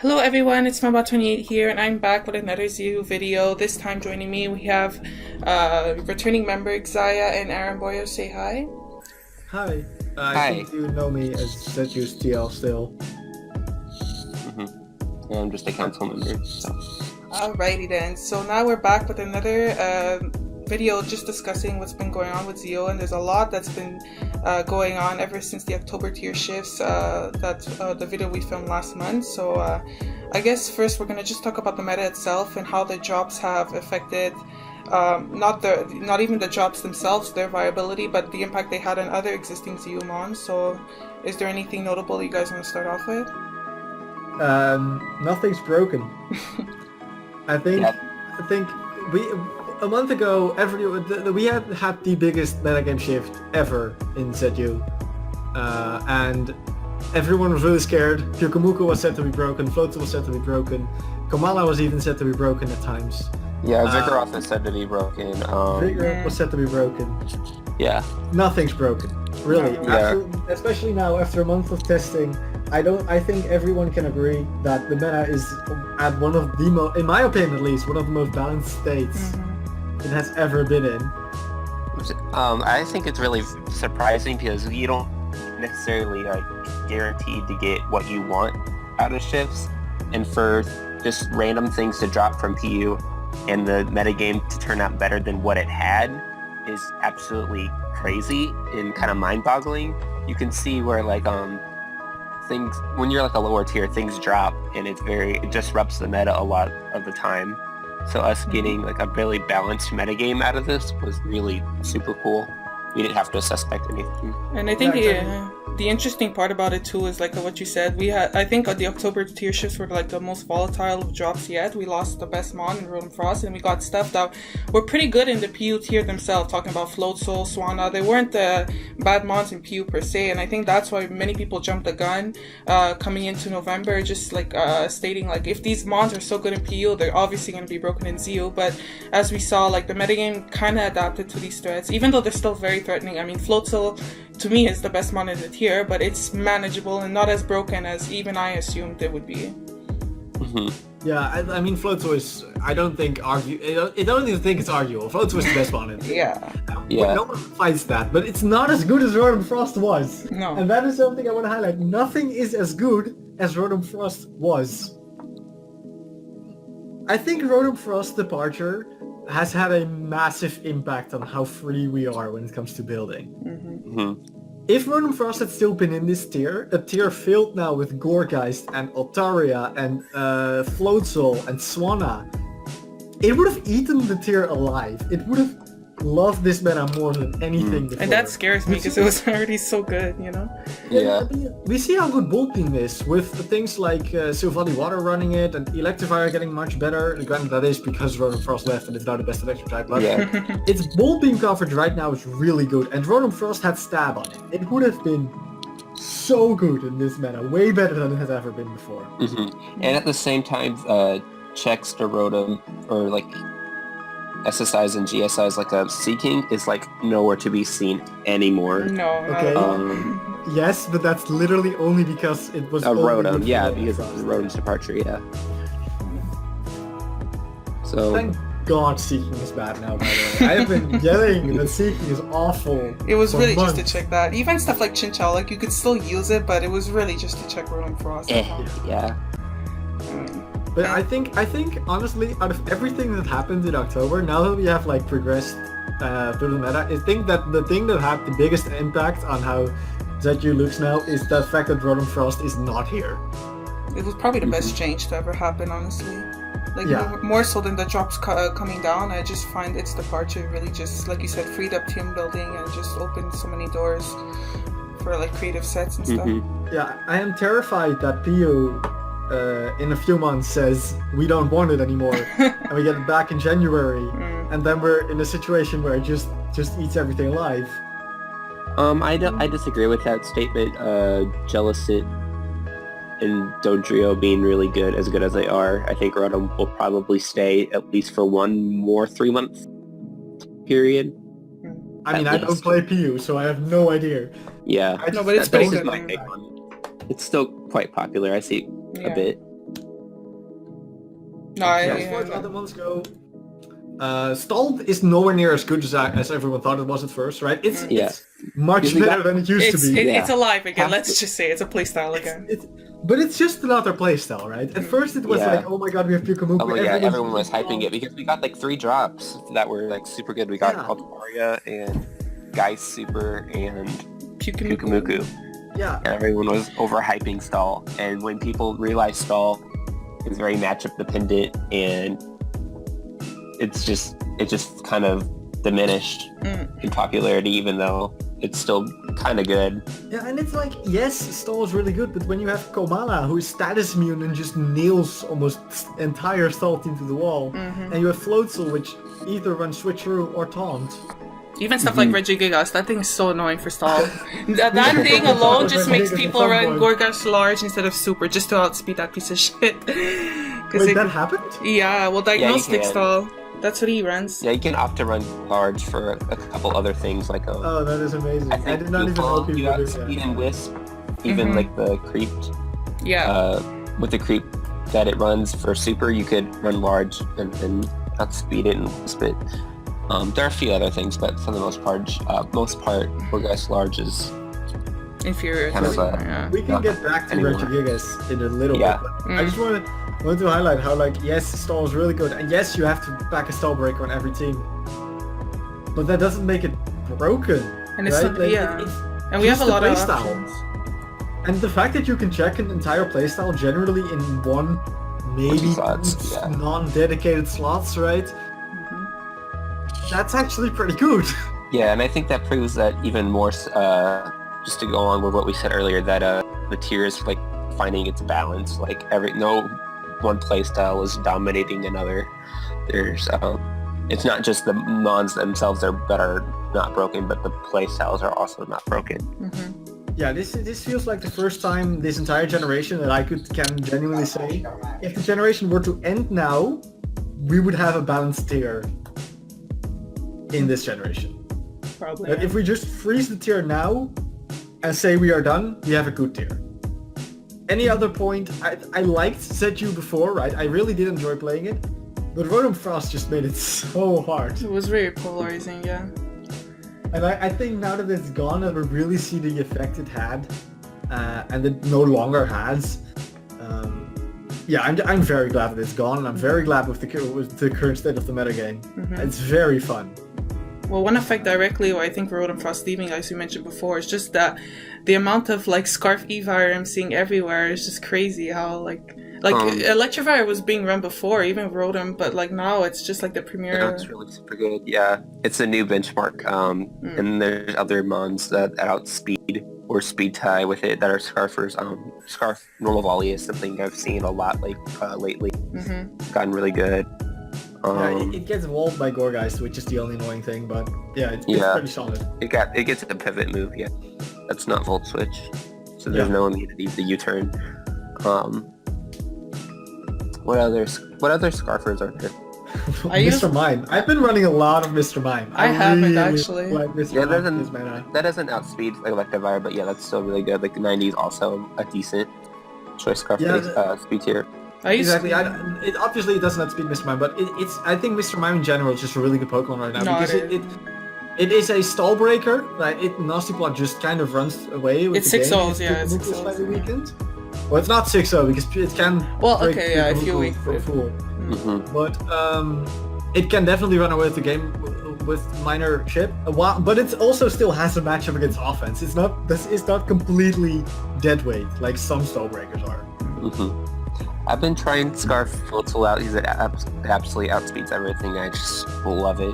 Hello everyone, it's Mamba28 here, and I'm back with another ZU video. This time joining me, we have returning member Xayah and Aaron Boyo. Say hi. Hi. Hi. I think you know me as ZU's TL still. I'm just a council member. So. Alrighty then, so now we're back with another video just discussing what's been going on with ZO, and there's a lot that's been going on ever since the October tier shifts, the video we filmed last month. So I guess first we're going to just talk about the meta itself and how the jobs have affected not even the jobs themselves, their viability, but the impact they had on other existing ZU mons. So is there anything notable you guys want to start off with? Nothing's broken. I think a month ago, we had the biggest metagame shift ever in ZU, and everyone was really scared. Pyukamuku was said to be broken, Floatzel was said to be broken, Kamala was even said to be broken at times. Yeah, Vigoroth is said to be broken. Vigoroth was said to be broken. Yeah. Nothing's broken, really. Yeah. Especially now, after a month of testing, I think everyone can agree that the meta is at one of the most, in my opinion at least, one of the most balanced states it has ever been in. I think it's really surprising because you don't necessarily guaranteed to get what you want out of shifts, and for just random things to drop from PU and the metagame to turn out better than what it had is absolutely crazy and kind of mind-boggling. You can see where things, when you're a lower tier, things drop and it disrupts the meta a lot of the time. So us getting a really balanced metagame out of this was really super cool. We didn't have to suspect anything. And I think the interesting part about it too is what you said. I think the October tier shifts were the most volatile drops yet. We lost the best mon in Rotom Frost, and we got stuff that were pretty good in the PU tier themselves. Talking about Floatzel, Swanna, they weren't the bad mons in PU per se, and I think that's why many people jumped the gun coming into November, just stating if these mons are so good in PU, they're obviously going to be broken in ZU. But as we saw, the metagame kind of adapted to these threats, even though they're still very threatening. I mean, Floatzel to me is the best mon in the tier, but it's manageable and not as broken as even I assumed it would be. Yeah, I mean, Floatzel is, I don't even think it's arguable. Floatzel is the best mon in the tier. Yeah. No one fights that, but it's not as good as Rotom Frost was. No. And that is something I want to highlight. Nothing is as good as Rotom Frost was. I think Rotom Frost's departure has had a massive impact on how free we are when it comes to building. If Rotom Frost had still been in this tier, a tier filled now with Gourgeist and Altaria and Floatzel and Swanna, it would have eaten the tier alive. It would have loved this meta more than anything before. And that scares me because it was already so good, you know? Yeah. We see how good Bolt Beam is with things like Sylvani Water running it and Electivire getting much better. Granted, that is because Rotom Frost left and it's now the best electric type, but its Bolt Beam coverage right now is really good, and Rotom Frost had Stab on it. It would have been so good in this meta, way better than it has ever been before. And at the same time, checks to Rotom, or SSIs and GSIs Seeking is nowhere to be seen anymore. No. Okay. Yes, but that's literally only because it was Rotom. Yeah, because of Rotom's departure. Yeah. So. Thank God Seeking is bad now. By the way, I have been yelling that Seeking is awful. It was really months. just to check that. Even stuff like Chinchou, you could still use it, but it was really just to check Rotom Frost. Yeah. But I think honestly, out of everything that happened in October, now that we have progressed through the meta, I think that the thing that had the biggest impact on how ZU looks now is the fact that Rotom Frost is not here. It was probably the best change to ever happen, honestly. More so than the drops coming down, I just find its departure really just, like you said, freed up team building and just opened so many doors for creative sets and stuff. Yeah, I am terrified that PU in a few months says we don't want it anymore and we get it back in January and then we're in a situation where it just eats everything alive. I disagree with that statement. Jellicent and Dodrio being really good as they are, I think Rotom will probably stay at least for one more 3-month period. I mean, I don't play PU, so I have no idea. Yeah. No, but it's pretty good. My take on it. It's still quite popular. I see a bit. No, As far as other ones go, Stalled is nowhere near as good as everyone thought it was at first, right? It's much better than it used to be. It's alive again. Let's just say it's a playstyle again. But it's just another playstyle, right? At first it was like, oh my god, we have Pyukamuku. Oh yeah, everyone was hyping it because we got like 3 drops that were like super good. We got Altaria and Geist Super and Pyukamuku. Yeah. And everyone was overhyping Stall. And when people realized Stall is very matchup dependent and it just kind of diminished in popularity, even though it's still kind of good. Yeah, and it's like, yes, Stall is really good, but when you have Komala, who is status immune and just nails almost entire Stall team to the wall, and you have Floatzel, which either runs Switcheroo or Taunt. Even stuff like Regigigas, that thing is so annoying for Stall. that thing alone just makes people run Gorgash large instead of super, just to outspeed that piece of shit. Wait, that happened? Yeah, well, Diagnostic Stall. That's what he runs. Yeah, you can opt to run large for a couple other things like oh, that is amazing. I did not even know people do that. Speed and Wisp, even like the creeped. Yeah. With the creep that it runs for super, you could run large and outspeed it and wisp it. There are a few other things, but for the most part, Gorgas large is inferior. Kind of we can get back to Regigigas in a little bit. But I just want to highlight how, like, yes, Stall is really good, and yes, you have to back a Stall breaker on every team, but that doesn't make it broken. And it's right? And we have a lot of options. And the fact that you can check an entire playstyle generally in one, maybe non-dedicated slots, right? That's actually pretty good. Yeah, and I think that proves that even more. Just to go along with what we said earlier, that the tier is like finding its balance. Like no one playstyle is dominating another. There's it's not just the mons themselves that are not broken, but the playstyles are also not broken. Yeah, this feels like the first time this entire generation that I can genuinely say, if the generation were to end now, we would have a balanced tier in this generation. Probably. But if we just freeze the tier now and say we are done, we have a good tier. Any other point, I liked ZU before, right? I really did enjoy playing it, but Rotom Frost just made it so hard. It was very polarizing, yeah. And I think now that it's gone, I would really see the effect it had, and it no longer has. Yeah, I'm very glad that it's gone, and I'm very glad with the current state of the metagame. It's very fun. Well, one effect directly, or I think Rotom Frost leaving, as you mentioned before, is just that the amount of like Scarf Evire I'm seeing everywhere is just crazy. How like Electivire was being run before, even Rotom, but like now it's just like the premier. Yeah, it's really super good. Yeah, it's a new benchmark. And there's other mons that outspeed or speed tie with it that are Scarfers. Scarf Normal Volley is something I've seen a lot like lately. It's gotten really good. It gets walled by Gorgeist, which is the only annoying thing, but yeah, it's pretty solid. It gets a pivot move, that's not Volt Switch, so there's no immunity to U-turn. What other Scarfers are there? Mr. Mime. I've been running a lot of Mr. Mime. I haven't actually. Like Mr. Mime that doesn't outspeed Electivire, but yeah, that's still really good. Like the 90 is also a decent choice Scarf speed tier. Exactly. It obviously doesn't outspeed Mr. Mime, but it's. I think Mr. Mime in general is just a really good Pokemon right now because it is a stall breaker. Right? Nasty Plot just kind of runs away with the game. It's 6-0s, yeah. It's 6-0s. Weekend. Well, it's not 6-0 because it can. Well, okay, yeah, if you're weak for a fool. But it can definitely run away with the game with minor chip. But it also still has a matchup against offense. It's not completely dead weight like some stall breakers are. I've been trying Scarf Floatzel out. He's absolutely outspeeds everything. I just love it.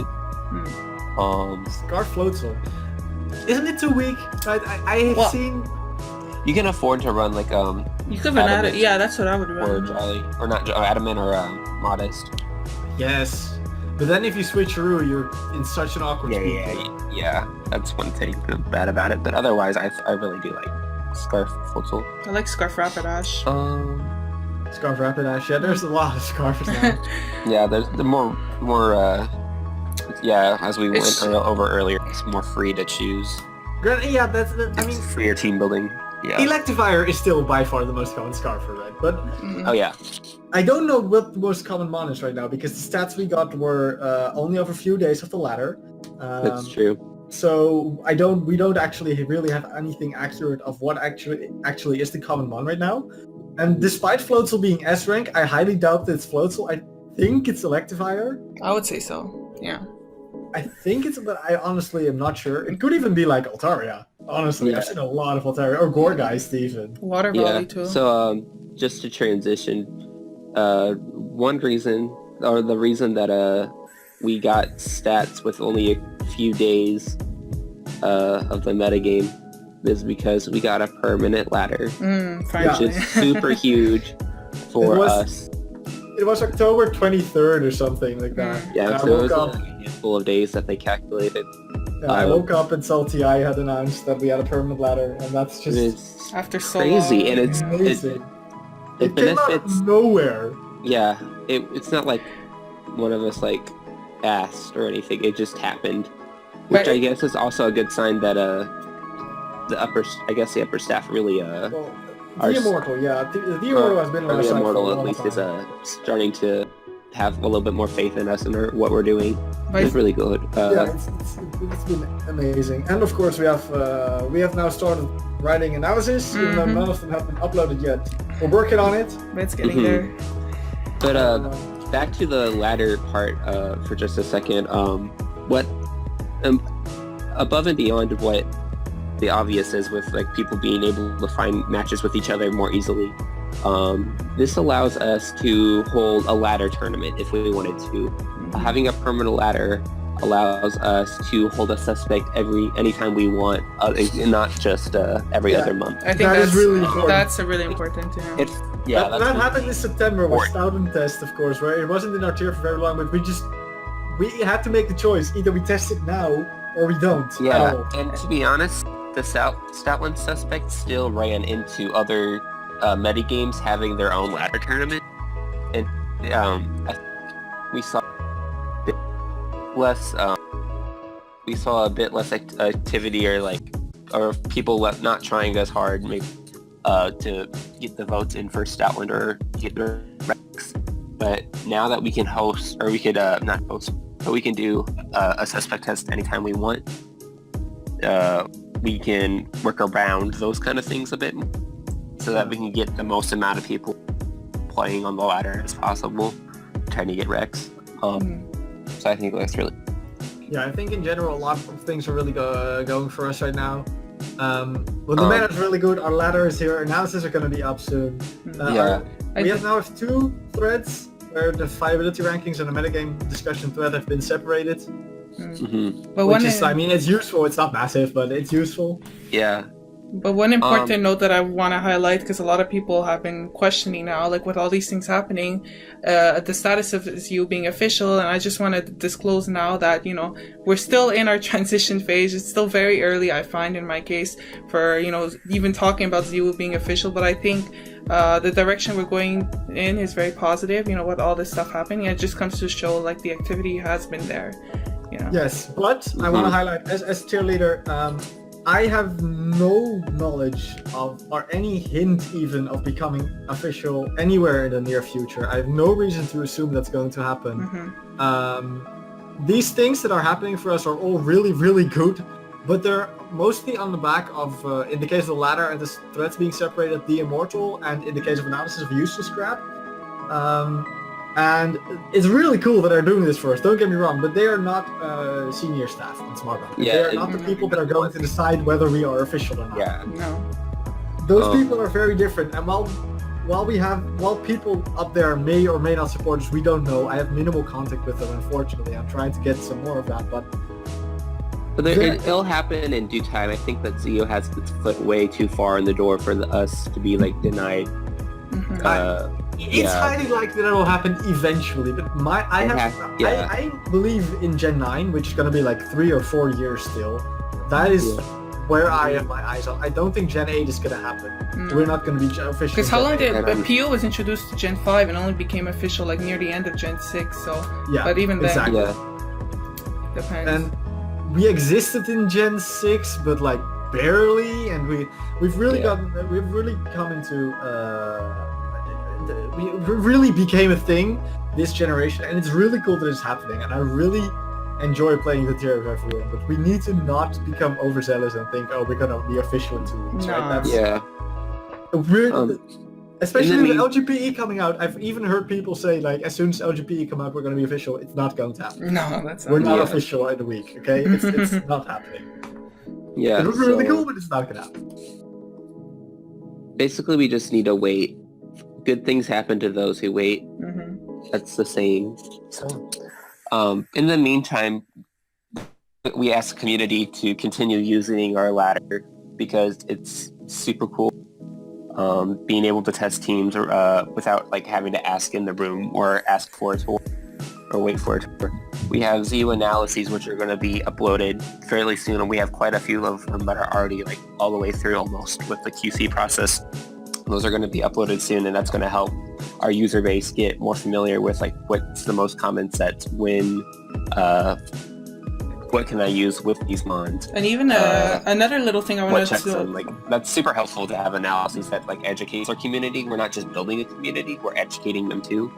Scarf Floatzel. Isn't it too weak? I have seen. You can afford to run like You could run Adamant. Yeah, that's what I would run. Or Jolly, or not Adamant, or Modest. Yes, but then if you switch through, you're in such an awkward speed. Yeah. That's one thing bad about it. But otherwise, I really do like Scarf Floatzel. I like Scarf Rapidash. Scarf Rapidash. Yeah, there's a lot of Scarfers now. Yeah, there's the more. As we went over earlier, it's more free to choose. Yeah, I mean, freer team building. Yeah. Electivire is still by far the most common scar for red, but Oh yeah. I don't know what the most common mon is right now because the stats we got were only over a few days of the ladder. That's true. So we don't actually really have anything accurate of what actually is the common mon right now. And despite Floatzel being S rank, I highly doubt that it's Floatzel. I think it's Electivire. I would say so. Yeah. I think it's, but I honestly am not sure. It could even be like Altaria. Honestly, I've seen a lot of Altaria or Gourgeist even. Water Volley too. So just to transition, one reason, or the reason that we got stats with only a few days of the metagame is because we got a permanent ladder, which is super huge for us. It was October 23rd or something like that. Yeah, so it was a handful of days that they calculated. Yeah, I woke up and saw TI had announced that we had a permanent ladder, and that's just after so crazy, long. and it's amazing. It came out of nowhere. Yeah, it's not like one of us like asked or anything. It just happened, which I guess is also a good sign that the upper staff really the Immortal, the Immortal has been on our side for a long at least time. is starting to have a little bit more faith in us and what we're doing. It's really good. It's been amazing, and of course we have now started writing analysis, even though none of them have been uploaded yet. We're working on it. But it's getting there. But back to the ladder part for just a second. What above and beyond what the obvious is with like people being able to find matches with each other more easily. This allows us to hold a ladder tournament if we wanted to. Having a permanent ladder allows us to hold a suspect anytime we want, not just every other month. I think that's really important. That's a really important. That happened this September with Stoughton test, of corsE, where it wasn't in our tier for very long, but we had to make the choice. Either we test it now or we don't. Yeah, and to be honest, the Stoutland suspect still ran into other metagames having their own ladder tournament, and we saw a bit less activity or people not trying as hard to get the votes in for Stoutland or get their Rex. But now that we can host, or we could not host, but we can do a suspect test anytime we want, we can work around those kind of things a bit so that we can get the most amount of people playing on the ladder as possible, trying to get Rex. So I think that's really... Yeah, I think in general a lot of things are really going for us right now. Well, the meta is really good, our ladder is here, analysis are going to be up soon. We have 2 threads where the viability rankings and the metagame discussion thread have been separated. But it's useful, it's not massive, but it's useful. Yeah. But one important note that I want to highlight, because a lot of people have been questioning now, like with all these things happening, the status of ZU being official, and I just want to disclose now that, we're still in our transition phase. It's still very early, I find, in my case, for, even talking about ZU being official, but I think the direction we're going in is very positive, with all this stuff happening. It just comes to show, like, the activity has been there, Yes, but I want to highlight, as tier leader, I have no knowledge of, or any hint even, of becoming official anywhere in the near future. I have no reason to assume that's going to happen. These things that are happening for us are all really, really good, but they're mostly on the back of, in the case of the ladder and the threads being separated, the Immortal, and in the case of analysis of useless scrap. And it's really cool that they're doing this for us, don't get me wrong, but they are not senior staff on SmartBank. They are not the people that are going to decide whether we are official or not. Yeah. No. Those people are very different, and while people up there may or may not support us, we don't know. I have minimal contact with them, unfortunately. I'm trying to get some more of that, but it'll happen in due time. I think that ZO has its foot way too far in the door for us to be denied. It's highly likely that it will happen eventually, but I believe in Gen 9, which is going to be 3 or 4 years still. That is where I have my eyes on. I don't think Gen 8 is going to happen. We're not going to be official. Because how long did PO was introduced to Gen 5 and only became official near the end of Gen 6? So but even then, exactly. Depends. And we existed in Gen 6, but barely, and we've really come into we really became a thing this generation, and it's really cool that it's happening, and I really enjoy playing the tier of everyone, but we need to not become overzealous and think, oh, we're gonna be official in 2 weeks, right? Especially with LGPE coming out, I've even heard people say, like, as soon as LGPE come out, we're gonna be official. It's not going to happen. No, that's not. We're not official in a week, okay? It's not happening. Yeah. It would be really cool, but it's not gonna happen. Basically, we just need to wait. Good things happen to those who wait. Mm-hmm. That's the saying. So, in the meantime, we ask the community to continue using our ladder because it's super cool. Being able to test teams without like having to ask in the room or ask for a tour or wait for a tour. We have Xayah analyses which are going to be uploaded fairly soon, and we have quite a few of them that are already like all the way through almost with the QC process. Those are going to be uploaded soon, and that's going to help our user base get more familiar with like what's the most common sets, when what can I use with these mons. And even another little thing I wanted to... Like, that's super helpful to have analyses that like educates our community. We're not just building a community, we're educating them too.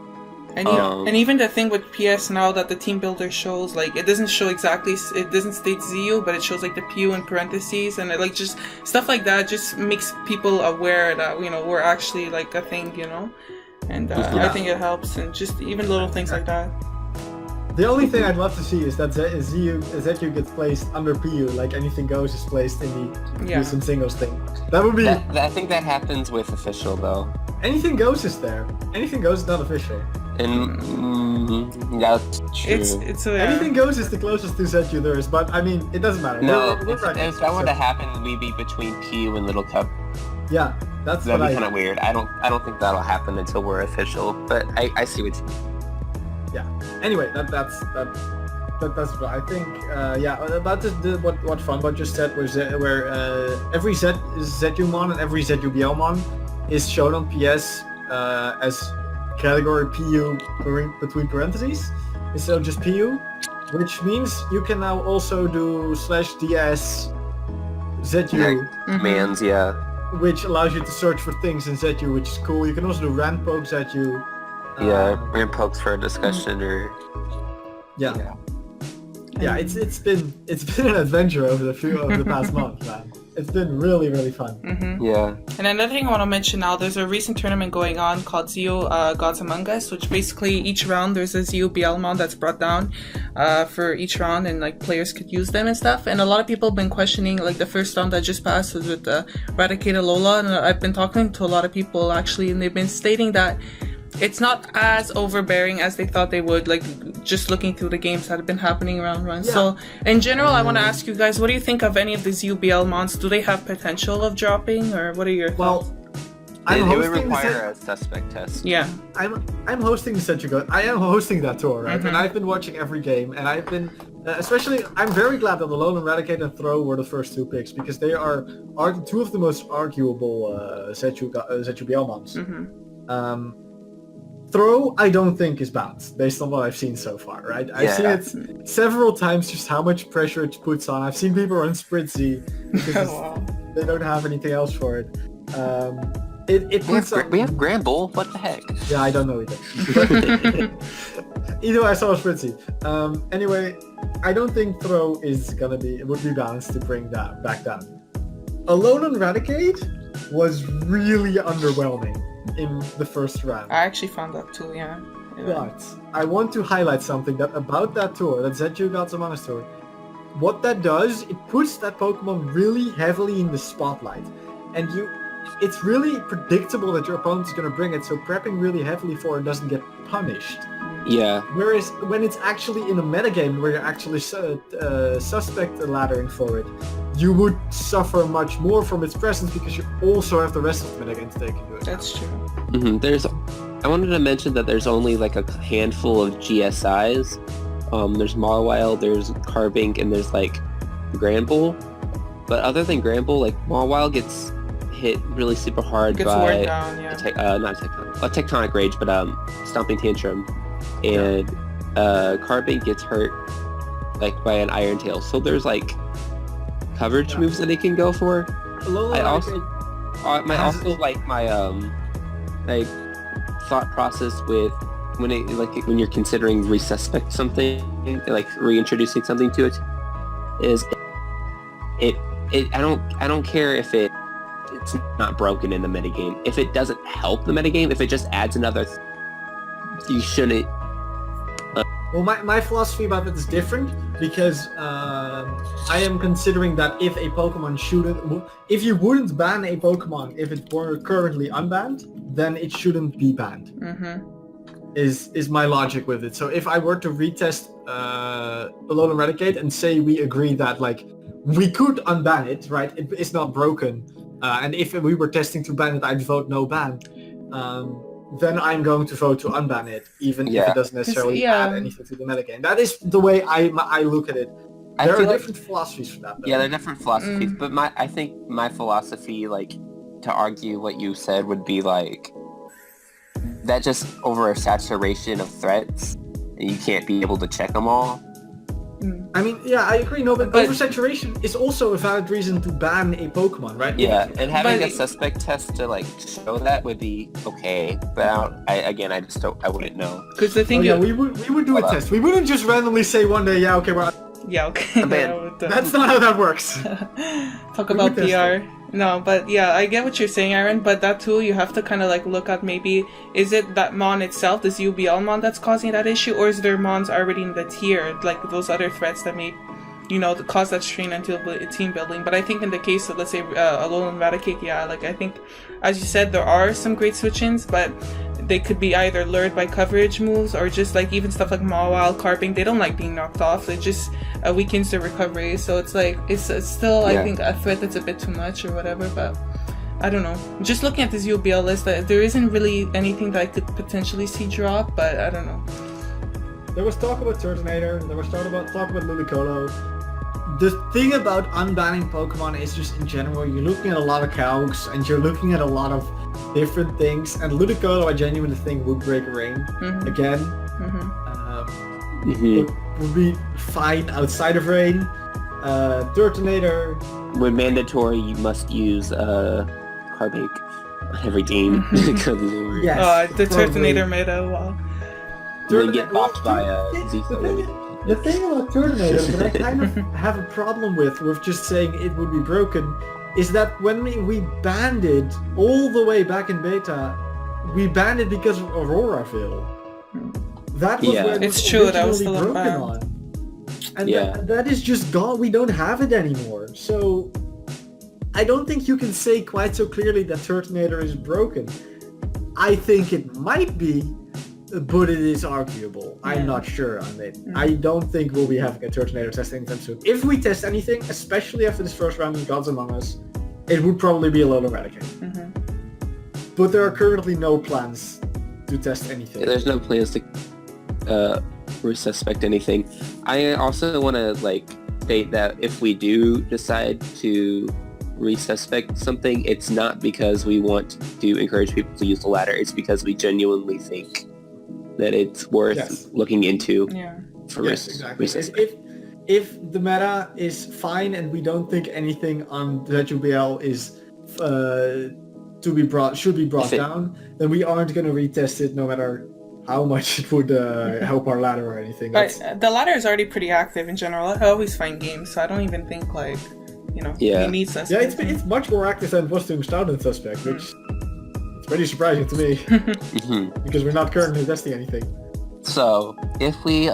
And, and even the thing with PS now that the team builder shows, like, it doesn't show exactly, it doesn't state Xayah, but it shows like the PU in parentheses, and it, like, just stuff like that just makes people aware that, you know, we're actually like a thing, you know? And I think it helps, and just even little things like that. The only thing I'd love to see is that Xayah gets placed under PU, like Anything Goes is placed in the use in singles thing. That would be... I think that happens with official, though. Anything Goes is there. Anything Goes is not official. And that's true. Anything Goes is the closest to Xayah there is, but I mean, it doesn't matter. No, if that were to happen, we'd be between PU and Little Cup. Yeah, that'd be kind of weird. I don't think that'll happen until we're official, but I see what you mean. Yeah. Anyway, that's what I think. About what Funbot just said was where every Xayah mon and every Xayah BL-mon is shown on PS as category PU between parentheses instead of just PU, which means you can now also do /DS Xayah commands, which allows you to search for things in Xayah, which is cool. You can also do rand poke Xayah. Rand pokes for a discussion or it's been an adventure over the past month, man. It's been really, really fun. Mm-hmm. Yeah. And another thing I want to mention now, there's a recent tournament going on called Xayah Gods Among Us, which basically each round there's a Xayah BL-mon that's brought down for each round, and like players could use them and stuff. And a lot of people have been questioning, like the first round that just passed was with Eradicated Lola, and I've been talking to a lot of people actually, and they've been stating that it's not as overbearing as they thought they would, like just looking through the games that have been happening around runs. Yeah. So in general, I want to ask you guys, what do you think of any of the Xayah BL-mons? Do they have potential of dropping, or what are your thoughts? They would require a suspect test. Yeah. I'm hosting the Xayah. I am hosting that tour, right? And I've been watching every game, and I've been especially. I'm very glad that Alone, Eradicate, and Throw were the first two picks because they are two of the most arguable Xayah BL-mons. Throw, I don't think is balanced based on what I've seen so far, right? I've seen it several times, just how much pressure it puts on. I've seen people run Spritzy because they don't have anything else for it. It puts we have Gramble, what the heck? Yeah, I don't know either. Either way, I saw Spritzy. Anyway, I don't think Throw would be balanced to bring that back down. Alone on Eradicate was really underwhelming in the first round. I actually found that too, yeah. But I want to highlight something about that tour, that Xayah Gods Among Us tour. What that does, it puts that Pokemon really heavily in the spotlight. And it's really predictable that your opponent is going to bring it, so prepping really heavily for it doesn't get punished. Yeah. Whereas when it's actually in a metagame where you're actually suspect laddering for it, you would suffer much more from its presence because you also have the rest of the metagame to take into account. That's true. I wanted to mention that there's only like a handful of GSIs. There's Mawile, there's Carbink, and there's like Granbull. But other than Granbull, like Mawile gets hit really super hard by Tectonic Rage, but Stomping Tantrum, and Carbink gets hurt like by an Iron Tail. So there's like coverage moves that it can go for. I also like my like thought process with when you're considering resuspect something, like reintroducing something to it, is I don't care if it's not broken in the metagame. If it doesn't help the metagame, if it just adds another, you shouldn't. Well, my philosophy about it is different because I am considering that if a Pokemon if you wouldn't ban a Pokemon if it were currently unbanned, then it shouldn't be banned. Mm-hmm. Is my logic with it. So if I were to retest Alolan Eradicate and say we agree that like we could unban it, right? It's not broken, and if we were testing to ban it, I'd vote no ban. Then I'm going to vote to unban it, even if it doesn't necessarily add anything to the metagame. That is the way I look at it. There are different philosophies for that, though. Yeah, there are different philosophies, but I think my philosophy, like, to argue what you said would be, like, that just over a saturation of threats, and you can't be able to check them all. I mean, yeah, I agree. No, but oversaturation is also a valid reason to ban a Pokemon, right? Yeah, and having a suspect test to like show that would be okay, but I wouldn't know. Because the thing, we would do a test. We wouldn't just randomly say one day, yeah, okay, we're. Yeah, okay. That's not how that works. Talk about PR. No, but yeah, I get what you're saying, Aaron, but that tool you have to kind of like look at maybe, is it that Mon itself, this UBL Mon that's causing that issue, or is there Mons already in the tier, like those other threats that may, cause that strain until team building. But I think in the case of, let's say, Alolan Eradicate, like I think, as you said, there are some great switch-ins, but they could be either lured by coverage moves or just like even stuff like Mawile, Carping, they don't like being knocked off. It just weakens their recovery. So it's like, it's still, I think, a threat that's a bit too much or whatever, but I don't know. Just looking at this UBL list, there isn't really anything that I could potentially see drop, but I don't know. There was talk about Turtonator, there was talk about Ludicolo. The thing about unbanning Pokemon is just in general, you're looking at a lot of calcs and you're looking at a lot of different things, and Ludicolo I genuinely think would break rain again. It would be fine outside of rain. Turtonator. When mandatory, you must use Carbake on every team. Yes, the Turtonator meta, wow. They get bopped by Zethro. The thing about Turtonator that I kind of have a problem with just saying it would be broken is that when we banned it all the way back in beta, we banned it because of Auroraville. That was where it was originally broken on. And that is just gone. We don't have it anymore. So I don't think you can say quite so clearly that Turtonator is broken. I think it might be, but it is arguable. I'm not sure on it. I don't think we'll be having a Turtonator test anytime soon. If we test anything, especially after this first round in Gods Among Us, it would probably be a Alolan Eradicate. But there are currently no plans to test anything. There's no plans to resuspect anything. I also want to state that if we do decide to resuspect something, it's not because we want to encourage people to use the ladder. It's because we genuinely think that it's worth looking into for resuspect. If the meta is fine and we don't think anything on the UBL is should be brought down, then we aren't going to retest it no matter how much it would help our ladder or anything. The ladder is already pretty active in general. I always find games, so I don't even think we need suspect. Yeah, it's much more active than it was to Stone and Suspect, which is pretty surprising to me because we're not currently testing anything. So if we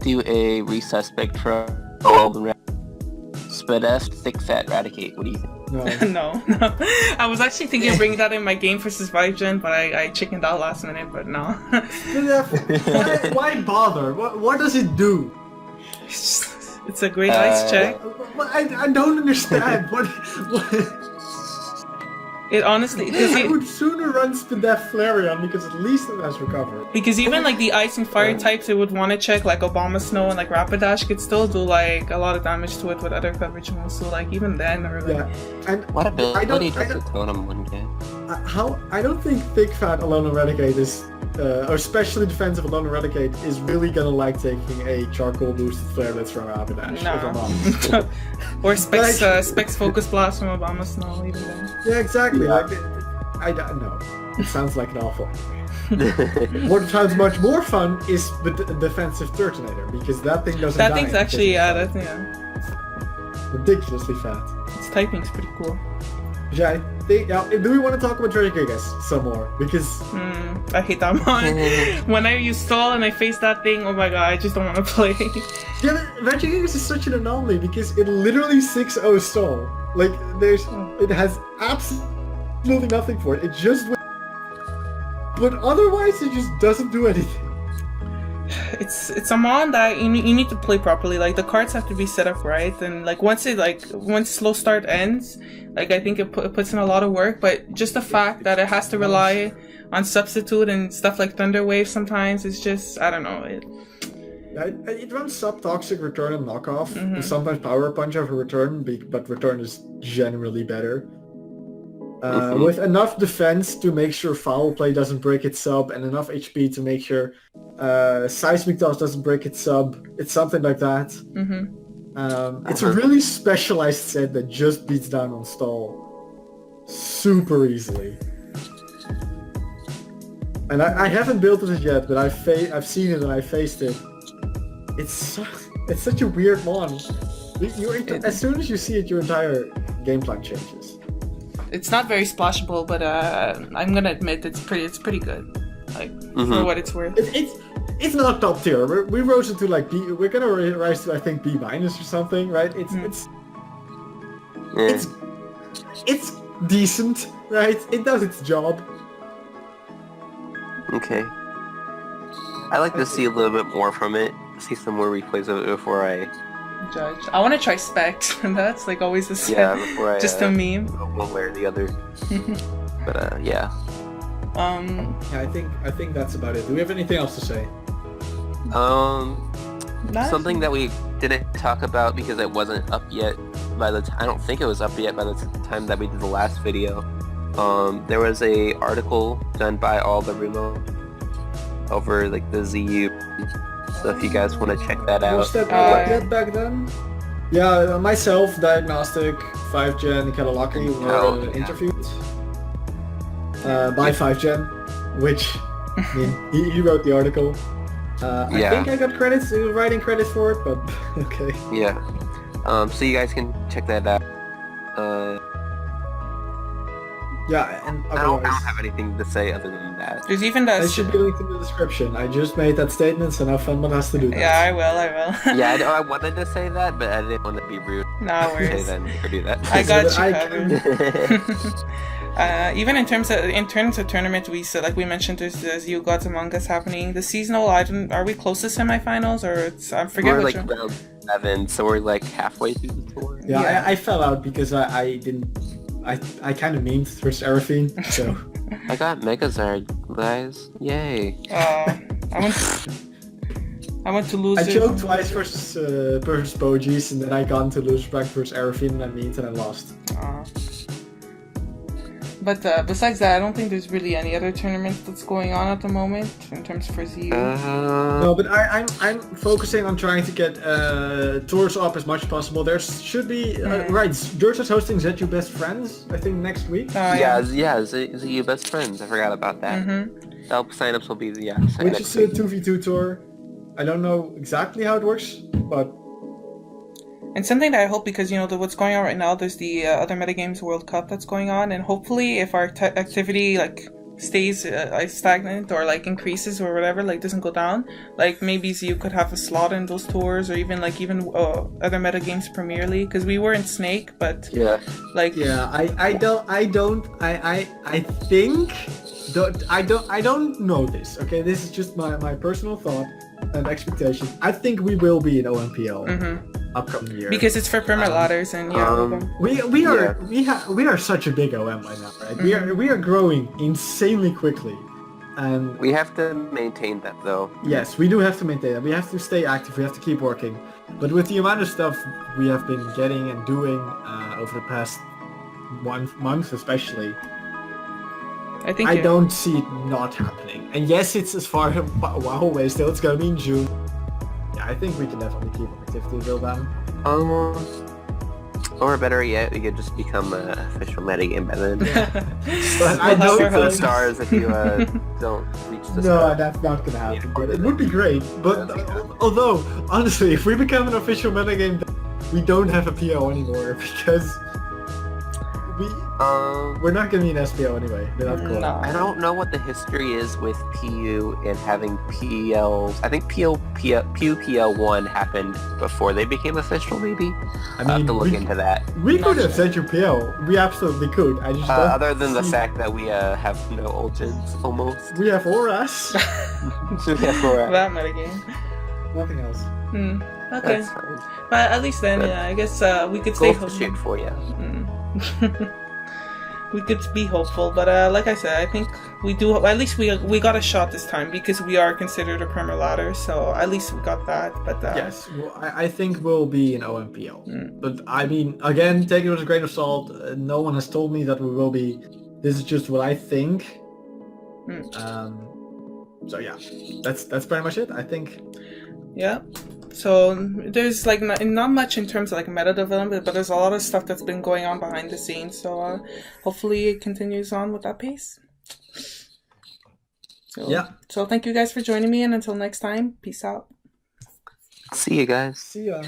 do a resuspect for Spadeft Thick Fat Eradicate, what do you think? No. I was actually thinking of bringing that in my game versus Vigen, but I chickened out last minute, but no. Why bother? What does it do? It's a great ice check. I don't understand. What? It honestly, I would sooner run Spindef Flareon because at least it has recover. because even like the ice and fire types, it would want to check like Obama Snow and like Rapidash could still do like a lot of damage to it with other coverage moves. So like even then, or like and What ability does the totem one get? I don't think Thick Fat Alone Eradicate is, or especially defensive Alone Eradicate is really gonna like taking a charcoal boosted Flarelets from Rapidash. no, or Specs Focus Blast from Obama Snow. Even then, Yeah, exactly. Like, I don't know. It sounds like an awful. What sounds much more fun is the defensive Turtonator, because that thing doesn't. that thing's actually ridiculously fat. its typing's pretty cool. Yeah, do we want to talk about Regigigas some more? Because I hate that mon. When I use Stall and I face that thing, oh my god, I just don't want to play. yeah, Regigigas is such an anomaly because it literally 6-0 stall. Like it has absolutely nothing for it. It just but otherwise it just doesn't do anything. It's a mon that you need to play properly. Like the cards have to be set up right, and like once slow start ends, like I think it puts in a lot of work. But just the fact that it has to rely on substitute and stuff like Thunder Wave sometimes, it's just, I don't know. It runs sub-toxic return and knockoff, and sometimes power punch over return, but return is generally better. With enough defense to make sure foul play doesn't break its sub, and enough HP to make sure seismic toss doesn't break its sub. It's something like that. It's a really specialized set that just beats down on stall super easily. And I haven't built it yet, but I've seen it and I faced it. It's such a weird mon. As soon as you see it, your entire game plan changes. It's not very splashable, but I'm gonna admit it's pretty good. Like for what it's worth. It's not top tier. We rose it to like B. We're gonna rise to I think B- or something, right? It's decent, right? It does its job. Okay. I like to see a little bit more from it. See some more replays of it before I judge. I want to try Specs, and that's like always the same. Yeah, before I just a meme. One way or the other. But yeah. Yeah, I think that's about it. Do we have anything else to say? Something that we didn't talk about because it wasn't up yet by the time. I don't think it was up yet by the time that we did the last video. There was a article done by all the Rumo over like the ZU. So if you guys want to check that out. Was that back then? Yeah, myself, Diagnostic, 5gen, Katalaki were interviewed by 5gen, which I mean, he wrote the article. I think I got writing credits for it, but okay. Yeah. So you guys can check that out. Yeah, and I don't have anything to say other than that. There's even that. It should be linked in the description. I just made that statement, so now Funman has to do that. Yeah, I will. Yeah, I wanted to say that, but I didn't want to be rude. No worries. Say that or do that. I got you covered. Even in terms of tournament, we said, like we mentioned, there's ZU Gods Among Us happening. The seasonal, are we close to semifinals or it's I forget. We're like round 7, so we're like halfway through the tour. Yeah. I fell out because I didn't. I kind of memed for Seraphine, so... I got Megazard, guys. Yay. I went to lose. I choked twice versus Bogies, and then I got into lose back versus Seraphine, and I memed and I lost. But besides that, I don't think there's really any other tournaments that's going on at the moment in terms for ZU. No, but I'm focusing on trying to get tours up as much as possible. There should be right. Dirt is hosting ZU Best Friends, I think next week. ZU Best Friends. I forgot about that. Signups will be which is a 2v2 tour. I don't know exactly how it works, but. And something that I hope, because what's going on right now, there's the other Metagames World Cup that's going on, and hopefully if our activity like stays stagnant or like increases or whatever, like doesn't go down, like maybe ZU could have a slot in those tours, or even other Metagames Premier League, because we were in Snake, but I don't know this. Okay, this is just my personal thought and expectation. I think we will be in OMPL. upcoming year. Because it's for perma ladders and we are such a big OM right now, right? We are growing insanely quickly, and we have to maintain that though. Yes, we do have to maintain that. We have to stay active. We have to keep working. But with the amount of stuff we have been getting and doing over the past month especially, I don't see it not happening. And yes, it's as far a while away still. It's gonna be in June. Yeah, I think we can definitely keep our activity bill down. Almost. Or better yet, we could just become an official metagame by then. But I know shoot for the stars if you don't reach the No, stars. that's not gonna happen. But it would be great. But although, honestly, if we become an official metagame, we don't have a PO anymore because we're not gonna be an SPO anyway. They're not cool. No. I don't know what the history is with PU and having PLs. I think PL1 happened before they became official, maybe? I I'll have mean, to look into that. We could have sent you PO. We absolutely could. I just don't Other than the see- fact that we have no Ulgens, almost. we have auras. That metagame. Nothing else. Okay. That's fine. But at least then, yeah, I guess we could stay We'll shoot for you. We could be hopeful, but like I said, I think we do. At least we got a shot this time because we are considered a perma ladder, so at least we got that. But Yes, well, I think we'll be an OMPL. But I mean, again, take it with a grain of salt. No one has told me that we will be. This is just what I think. So yeah, that's pretty much it. I think. Yeah. So there's like not much in terms of like meta development, but there's a lot of stuff that's been going on behind the scenes. So hopefully it continues on with that pace. So, Yeah. So thank you guys for joining me, and until next time, peace out. See you guys. See ya.